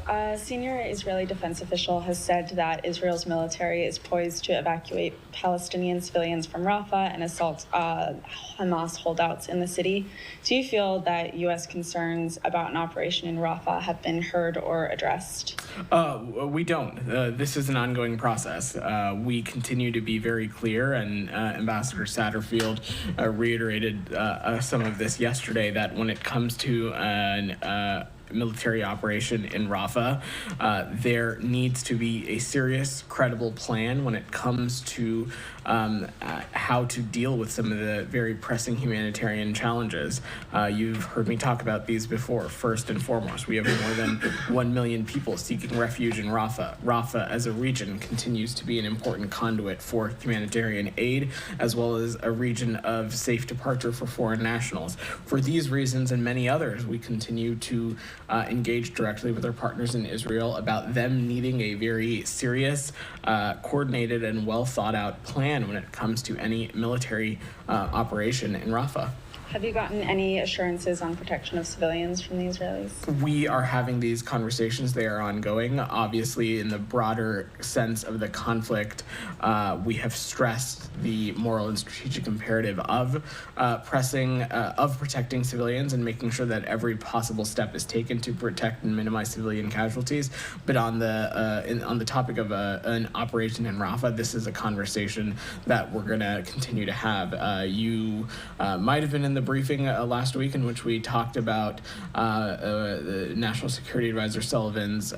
A senior Israeli defense official has said that Israel's military is poised to evacuate Palestinian civilians from Rafah and assault Hamas holdouts in the city. Do you feel that U.S. concerns about an operation in Rafah have been heard or addressed? We don't. This is an ongoing process. We continue to be very clear, and Ambassador Satterfield reiterated some of this yesterday, that when it comes to an military operation in Rafah, there needs to be a serious, credible plan when it comes to how to deal with some of the very pressing humanitarian challenges. You've heard me talk about these before. First and foremost, we have more than 1 million people seeking refuge in Rafah. Rafah as a region continues to be an important conduit for humanitarian aid, as well as a region of safe departure for foreign nationals. For these reasons and many others, we continue to engage directly with our partners in Israel about them needing a very serious, coordinated, and well thought out plan when it comes to any military operation in Rafah. Have you gotten any assurances on protection of civilians from the Israelis? We are having these conversations. They are ongoing. Obviously, in the broader sense of the conflict, we have stressed the moral and strategic imperative of protecting civilians and making sure that every possible step is taken to protect and minimize civilian casualties. But on the topic of an operation in Rafah, this is a conversation that we're going to continue to have. You might have been in the briefing last week in which we talked about the National Security Advisor Sullivan's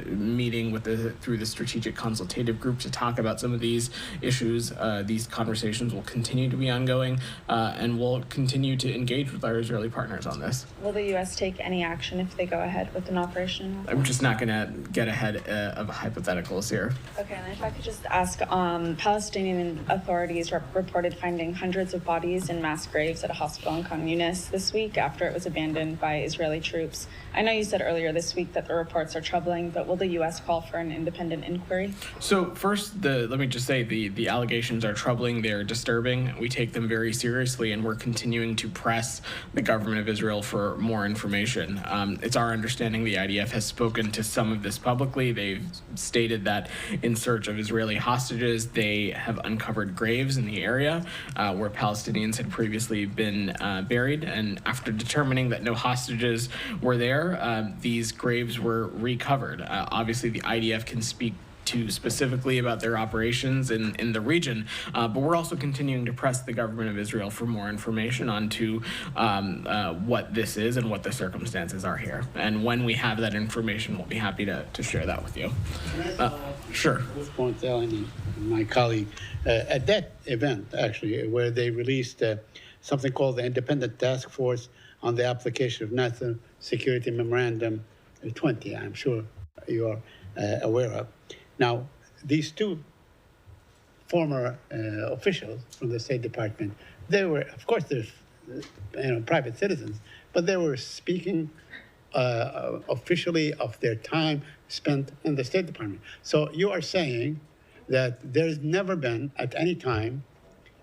meeting through the Strategic Consultative Group to talk about some of these issues. These conversations will continue to be ongoing, and we'll continue to engage with our Israeli partners on this. Will the U.S. take any action if they go ahead with an operation? I'm just not going to get ahead of hypotheticals here. Okay, and if I could just ask, Palestinian authorities reported finding hundreds of bodies in mass graves at a hospital in Khan Younis this week after it was abandoned by Israeli troops. I know you said earlier this week that the reports are troubling, but will the U.S. call for an independent inquiry? So first, let me just say the allegations are troubling. They're disturbing. We take them very seriously, and we're continuing to press the government of Israel for more information. It's our understanding the IDF has spoken to some of this publicly. They've stated that in search of Israeli hostages, they have uncovered graves in the area where Palestinians had previously been buried, and after determining that no hostages were there, these graves were recovered. Obviously, the IDF can speak to specifically about their operations in the region, but we're also continuing to press the government of Israel for more information onto what this is and what the circumstances are here. And when we have that information, we'll be happy to share that with you. Sure. This point, Ellen and my colleague, at that event, actually, where they released something called the Independent Task Force on the Application of National Security Memorandum 20, I'm sure you are aware of. Now, these two former officials from the State Department, they were, of course, they're private citizens, but they were speaking officially of their time spent in the State Department. So you are saying that there's never been, at any time,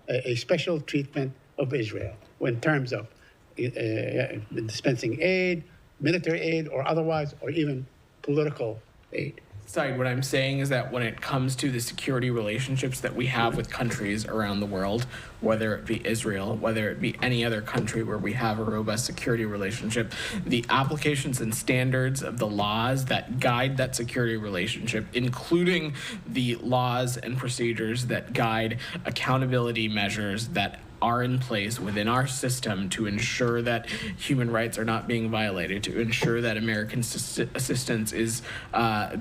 a special treatment of Israel in terms of dispensing aid, military aid, or otherwise, or even political aid. Said, what I'm saying is that when it comes to the security relationships that we have with countries around the world, whether it be Israel, whether it be any other country where we have a robust security relationship, the applications and standards of the laws that guide that security relationship, including the laws and procedures that guide accountability measures that are in place within our system to ensure that human rights are not being violated, to ensure that American assistance is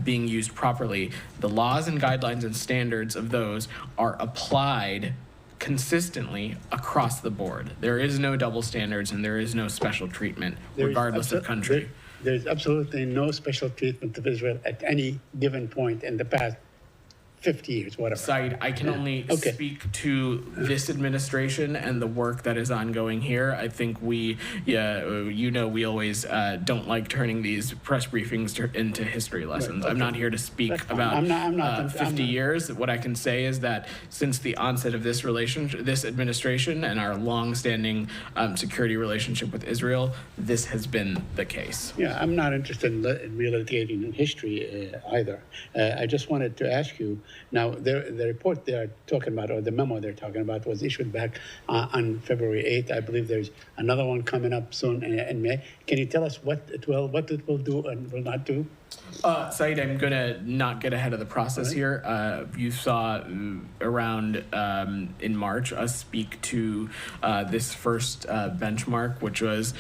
being used properly. The laws and guidelines and standards of those are applied consistently across the board. There is no double standards and there is no special treatment, regardless of country. There's absolutely no special treatment of Israel at any given point in the past 50 years, whatever. Said, I can only speak to this administration and the work that is ongoing here. I think we always don't like turning these press briefings into history lessons. I'm not here to speak about 50 years. What I can say is that since the onset of this administration and our long-standing security relationship with Israel, this has been the case. Yeah, I'm not interested in relitigating in history either. I just wanted to ask you, now, the report they're talking about, or the memo they're talking about, was issued back on February 8th. I believe there's another one coming up soon in May. Can you tell us what it will do and will not do? Said, I'm going to not get ahead of the process here. You saw around in March us speak to this first benchmark, which was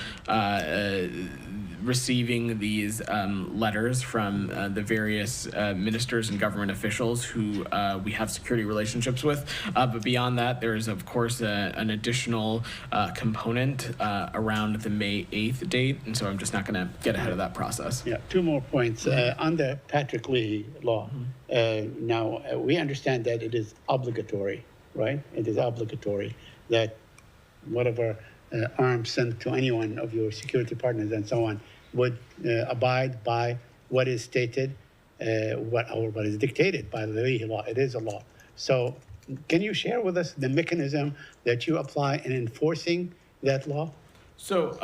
receiving these letters from the various ministers and government officials who we have security relationships with. But beyond that, there is, of course, an additional component around the May 8th date. And so I'm just not going to get ahead of that process. Yeah, two more points. On the Patrick Leahy law, now we understand that it is obligatory, right? It is obligatory that whatever arms sent to any one of your security partners and so on would abide by what is stated, what is dictated by the Leahy law. It is a law. So can you share with us the mechanism that you apply in enforcing that law? So,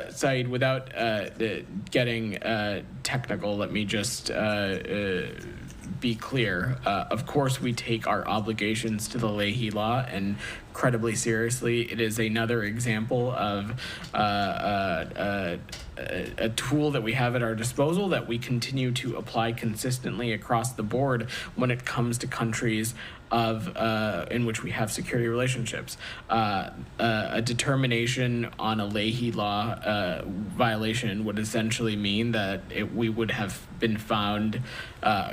Said, without getting technical, let me just be clear. Of course, we take our obligations to the Leahy law incredibly seriously. It is another example of a tool that we have at our disposal that we continue to apply consistently across the board when it comes to countries in which we have security relationships. A determination on a Leahy law violation would essentially mean that we would have been found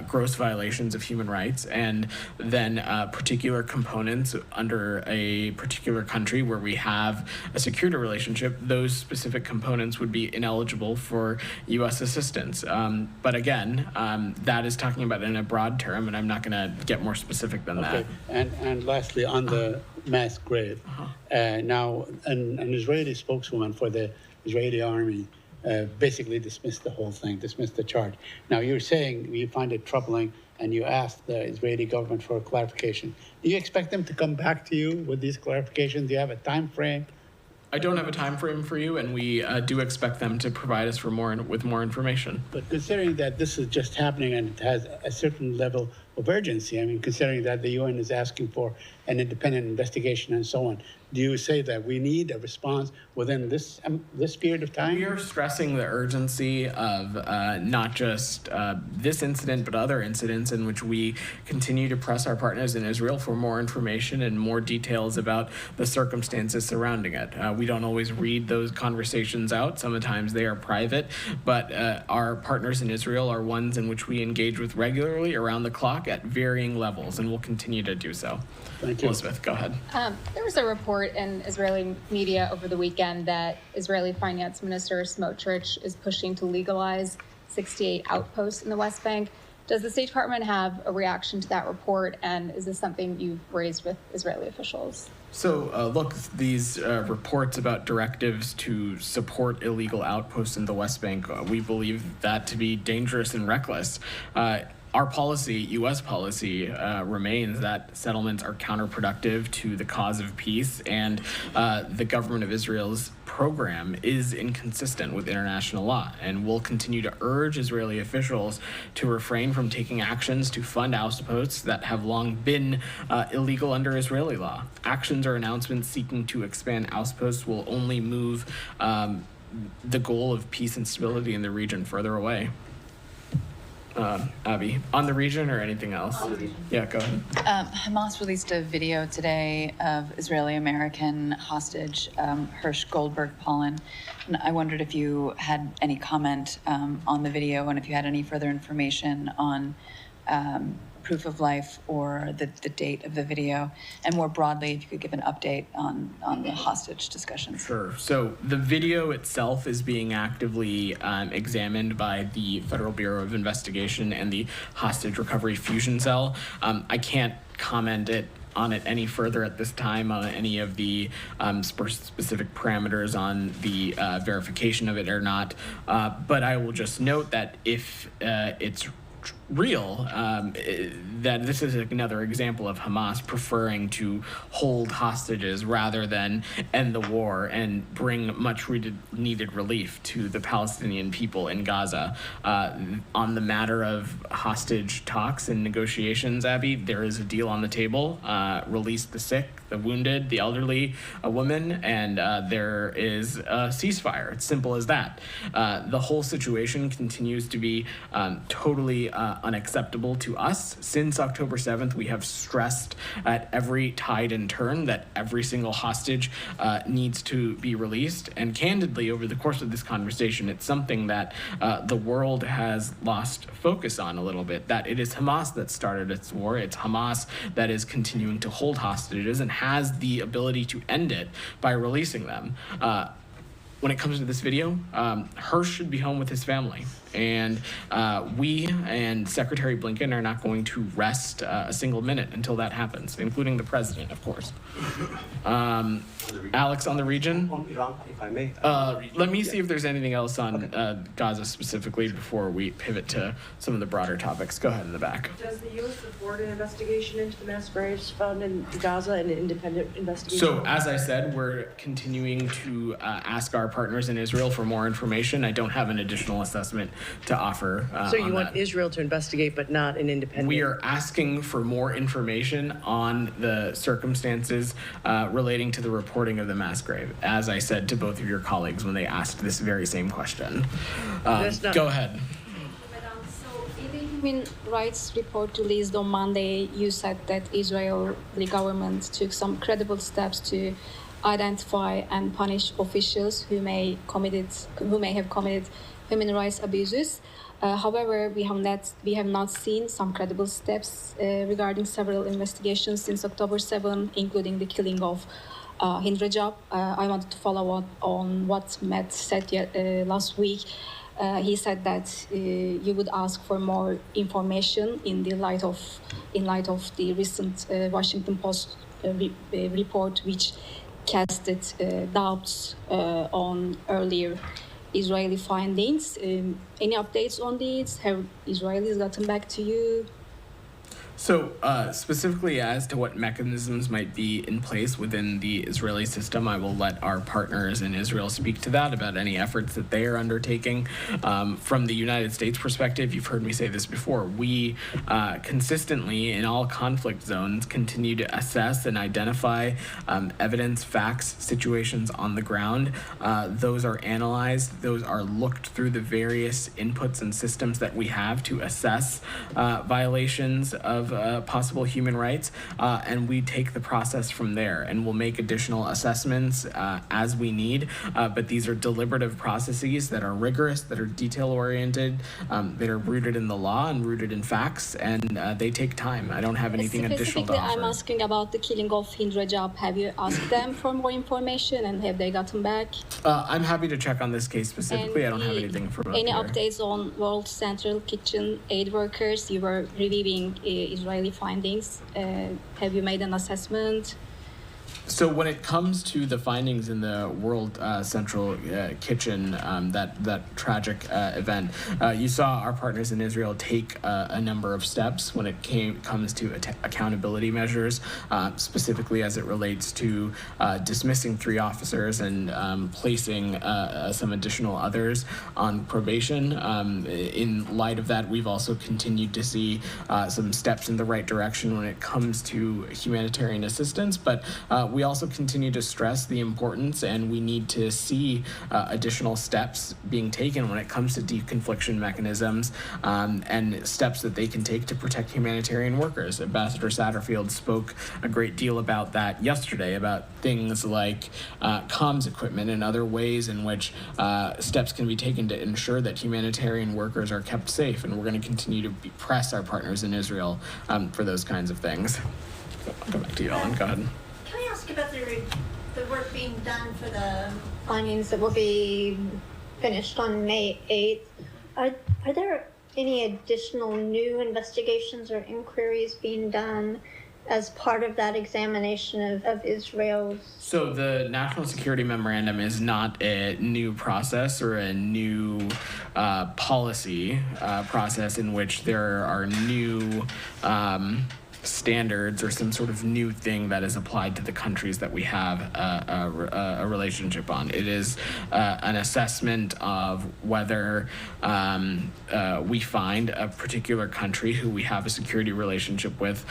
gross violations of human rights, and then particular components under a particular country where we have a security relationship, those specific components would be ineligible for U.S. assistance. But again, that is talking about it in a broad term, and I'm not going to get more specific than that. And lastly, on the mass grave, now an Israeli spokeswoman for the Israeli army basically dismissed the whole thing, dismissed the charge. Now, you're saying you find it troubling and you asked the Israeli government for a clarification. Do you expect them to come back to you with these clarifications? Do you have a time frame? I don't have a time frame for you, and we do expect them to provide us with more information. But considering that this is just happening and it has a certain level of urgency, I mean, considering that the UN is asking for an independent investigation and so on, do you say that we need a response within this period of time? We are stressing the urgency of not just this incident, but other incidents in which we continue to press our partners in Israel for more information and more details about the circumstances surrounding it. We don't always read those conversations out. Sometimes they are private, but our partners in Israel are ones in which we engage with regularly around the clock at varying levels, and we'll continue to do so. Thank you. Elizabeth, go ahead. There was a report in Israeli media over the weekend that Israeli Finance Minister Smotrich is pushing to legalize 68 outposts in the West Bank. Does the State Department have a reaction to that report, and is this something you've raised with Israeli officials? So, look, these reports about directives to support illegal outposts in the West Bank, we believe that to be dangerous and reckless. Our policy, U.S. policy, remains that settlements are counterproductive to the cause of peace, and the government of Israel's program is inconsistent with international law. And we'll continue to urge Israeli officials to refrain from taking actions to fund outposts that have long been illegal under Israeli law. Actions or announcements seeking to expand outposts will only move the goal of peace and stability in the region further away. Abby, on the region or anything else? Yeah, go ahead. Hamas released a video today of Israeli-American hostage Hirsch Goldberg-Pollen. And I wondered if you had any comment on the video and if you had any further information on proof of life or the date of the video? And more broadly, if you could give an update on the hostage discussions. Sure. So the video itself is being actively examined by the Federal Bureau of Investigation and the Hostage Recovery Fusion Cell. I can't comment on it any further at this time on any of the specific parameters on the verification of it or not. But I will just note that if it's real, that this is another example of Hamas preferring to hold hostages rather than end the war and bring much needed relief to the Palestinian people in Gaza. On the matter of hostage talks and negotiations, Abby, there is a deal on the table. Release the sick, the wounded, the elderly, a woman, and there is a ceasefire. It's simple as that. The whole situation continues to be totally unacceptable to us. Since October 7th, we have stressed at every tide and turn that every single hostage needs to be released. And candidly, over the course of this conversation, it's something that the world has lost focus on a little bit, that it is Hamas that started this war. It's Hamas that is continuing to hold hostages and has the ability to end it by releasing them. When it comes to this video, Hersh should be home with his family. And we and Secretary Blinken are not going to rest a single minute until that happens, including the president, of course. Alex, on the region? On Iran, if I may. Let me see if there's anything else on Gaza specifically before we pivot to some of the broader topics. Go ahead in the back. Does the U.S. support an investigation into the mass graves found in Gaza, an independent investigation? So, as I said, we're continuing to ask our partners in Israel for more information. I don't have an additional assessment to offer. So you want that. Israel to investigate, but not an independent? We are asking for more information on the circumstances relating to the reporting of the mass grave, as I said to both of your colleagues when they asked this very same question. Go ahead. So in the human rights report released on Monday, you said that Israeli government took some credible steps to identify and punish officials who may have committed human rights abuses. However, we have not seen some credible steps regarding several investigations since October 7, including the killing of Hind Rajab. I wanted to follow up on what Matt said last week. He said that you would ask for more information in light of the recent Washington Post report, which casted doubts on earlier Israeli findings. Any updates on these? Have Israelis gotten back to you? So specifically as to what mechanisms might be in place within the Israeli system, I will let our partners in Israel speak to that, about any efforts that they are undertaking. From the United States perspective, you've heard me say this before, we consistently in all conflict zones continue to assess and identify evidence, facts, situations on the ground. Those are analyzed, those are looked through the various inputs and systems that we have to assess violations of possible human rights, and we take the process from there, and we'll make additional assessments as we need, but these are deliberative processes that are rigorous, that are detail-oriented, that are rooted in the law and rooted in facts, and they take time. I don't have anything additional to offer. Specifically, I'm asking about the killing of Hind Rajab. Have you asked them for more information, and have they gotten back? I'm happy to check on this case specifically. I don't have anything from any here. Updates on World Central Kitchen aid workers? You were reviewing Israeli findings. Have you made an assessment? So when it comes to the findings in the World Central Kitchen, that tragic event, you saw our partners in Israel take a number of steps when it comes to accountability measures, specifically as it relates to dismissing 3 officers and placing some additional others on probation. In light of that, we've also continued to see some steps in the right direction when it comes to humanitarian assistance, but we We also continue to stress the importance, and we need to see additional steps being taken when it comes to deconfliction mechanisms and steps that they can take to protect humanitarian workers. Ambassador Satterfield spoke a great deal about that yesterday, about things like comms equipment and other ways in which steps can be taken to ensure that humanitarian workers are kept safe. And we're going to continue to press our partners in Israel for those kinds of things. I'll go back to you, Ellen. Go ahead. Can I ask about the work being done for the findings that will be finished on May 8th? Are there any additional new investigations or inquiries being done as part of that examination of Israel's? So the National Security Memorandum is not a new process or a new policy process in which there are new standards or some sort of new thing that is applied to the countries that we have a relationship on. It is an assessment of whether we find a particular country who we have a security relationship with,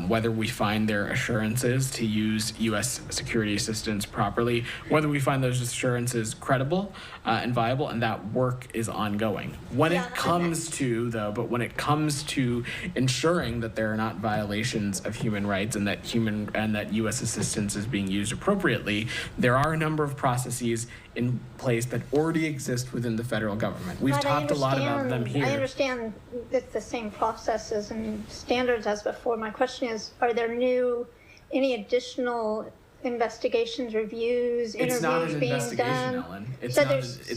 whether we find their assurances to use U.S. security assistance properly, whether we find those assurances credible and viable, and that work is ongoing. When it comes to ensuring that there are not violations of human rights and that U.S. assistance is being used appropriately, there are a number of processes in place that already exist within the federal government. We've talked a lot about them here. I understand it's the same processes and standards as before. My question is, are there any additional investigations, reviews, interviews being done? Ellen. It's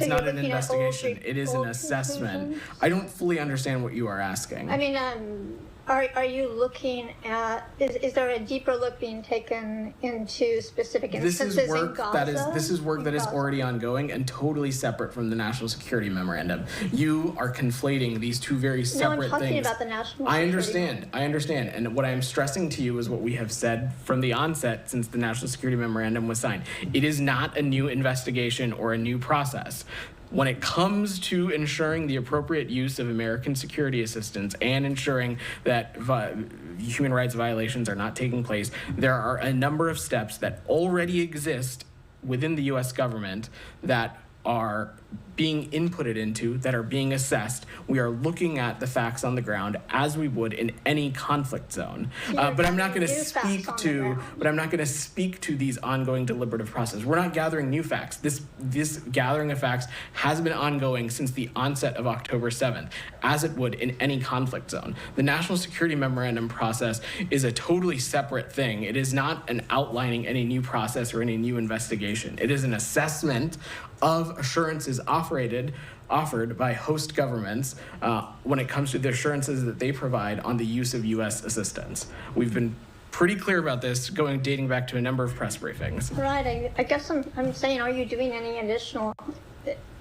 not an investigation. It is an assessment. I don't fully understand what you are asking. I mean, are you looking at, is there a deeper look being taken into specific instances in Gaza? This is work that is already ongoing and totally separate from the National Security Memorandum. You are conflating these two very separate things. No, I'm talking about the National Security. I understand. And what I'm stressing to you is what we have said from the onset since the National Security Memorandum was signed. It is not a new investigation or a new process. When it comes to ensuring the appropriate use of American security assistance and ensuring that human rights violations are not taking place, there are a number of steps that already exist within the U.S. government that are being inputted into, that are being assessed. We are looking at the facts on the ground as we would in any conflict zone. But I'm not going to speak to these ongoing deliberative processes. We're not gathering new facts. This gathering of facts has been ongoing since the onset of October 7th, as it would in any conflict zone. The National Security Memorandum process is a totally separate thing. It is not an outlining any new process or any new investigation. It is an assessment of assurances offered by host governments when it comes to the assurances that they provide on the use of U.S. assistance. We've been pretty clear about this, dating back to a number of press briefings. Right. I guess I'm saying, are you doing any additional?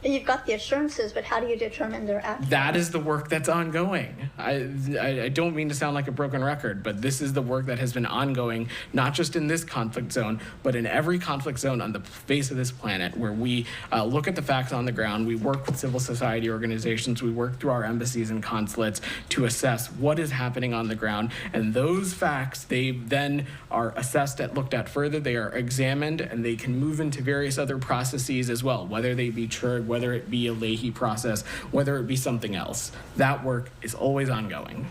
You've got the assurances, but how do you determine their accuracy? That is the work that's ongoing. I don't mean to sound like a broken record, but this is the work that has been ongoing, not just in this conflict zone, but in every conflict zone on the face of this planet, where we look at the facts on the ground, we work with civil society organizations, we work through our embassies and consulates to assess what is happening on the ground, and those facts, they then are assessed and looked at further, they are examined, and they can move into various other processes as well, whether they be whether it be a Leahy process, whether it be something else. That work is always ongoing.